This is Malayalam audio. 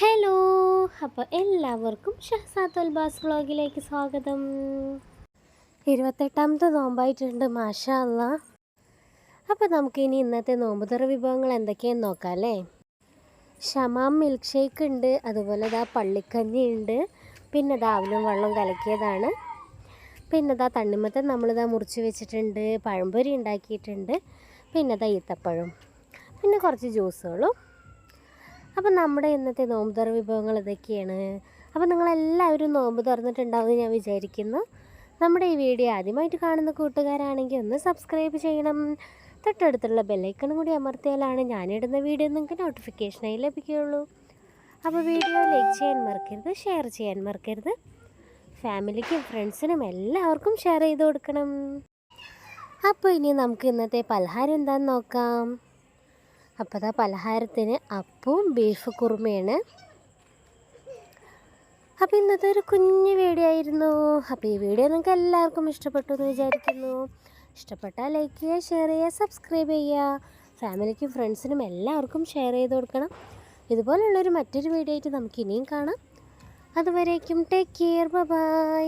ഹലോ, അപ്പോൾ എല്ലാവർക്കും ഷഹസാത്ത് അൽബാസ് വ്ളോഗിലേക്ക് സ്വാഗതം. 28ാമത്തെ നോമ്പായിട്ടുണ്ട്, മാഷാ അല്ലാ. അപ്പോൾ നമുക്കിനി ഇന്നത്തെ നോമ്പുതുറ വിഭവങ്ങൾ എന്തൊക്കെയാണെന്ന് നോക്കാം അല്ലേ. ഷമാം മിൽക്ക് ഷേക്ക് ഉണ്ട്, അതുപോലെ പള്ളിക്കഞ്ഞി ഉണ്ട്, പിന്നെ അവലും വെള്ളം കലക്കിയതാണ്, പിന്നെ തണ്ണിമത്തൻ നമ്മളിതാ മുറിച്ച് വെച്ചിട്ടുണ്ട്, പഴംപൊരി ഉണ്ടാക്കിയിട്ടുണ്ട്, പിന്നെ ഈത്തപ്പഴം, പിന്നെ കുറച്ച് ജ്യൂസുകളും. അപ്പോൾ നമ്മുടെ ഇന്നത്തെ നോമ്പ് തുറ വിഭവങ്ങൾ ഇതൊക്കെയാണ്. അപ്പോൾ നിങ്ങളെല്ലാവരും നോമ്പ് തുറന്നിട്ടുണ്ടാവുമെന്ന് ഞാൻ വിചാരിക്കുന്നു. നമ്മുടെ ഈ വീഡിയോ ആദ്യമായിട്ട് കാണുന്ന കൂട്ടുകാരാണെങ്കിൽ ഒന്ന് സബ്സ്ക്രൈബ് ചെയ്യണം. തൊട്ടടുത്തുള്ള ബെല്ലൈക്കണും കൂടി അമർത്തിയാലാണ് ഞാനിടുന്ന വീഡിയോ നിങ്ങൾക്ക് നോട്ടിഫിക്കേഷനായി ലഭിക്കുകയുള്ളൂ. അപ്പോൾ വീഡിയോ ലൈക്ക് ചെയ്യാൻ മറക്കരുത്, ഷെയർ ചെയ്യാൻ മറക്കരുത്. ഫാമിലിക്കും ഫ്രണ്ട്സിനും എല്ലാവർക്കും ഷെയർ ചെയ്ത് കൊടുക്കണം. അപ്പോൾ ഇനി നമുക്ക് ഇന്നത്തെ പലഹാരം എന്താണെന്ന് നോക്കാം. അപ്പോൾ പലഹാരത്തിന് അപ്പവും ബീഫ് കുറുമയാണ്. അപ്പോൾ ഇന്നത്തെ ഒരു കുഞ്ഞു വീഡിയോ ആയിരുന്നു. അപ്പോൾ ഈ വീഡിയോ നിങ്ങൾക്ക് എല്ലാവർക്കും ഇഷ്ടപ്പെട്ടു എന്ന് വിചാരിക്കുന്നു. ഇഷ്ടപ്പെട്ടാൽ ലൈക്ക് ചെയ്യുക, ഷെയർ ചെയ്യുക, സബ്സ്ക്രൈബ് ചെയ്യുക. ഫാമിലിക്കും ഫ്രണ്ട്സിനും എല്ലാവർക്കും ഷെയർ ചെയ്ത് കൊടുക്കണം. ഇതുപോലുള്ളൊരു മറ്റൊരു വീഡിയോ ആയിട്ട് നമുക്ക് ഇനിയും കാണാം. അതുവരേക്കും ടേക്ക് കെയർ, ബൈ.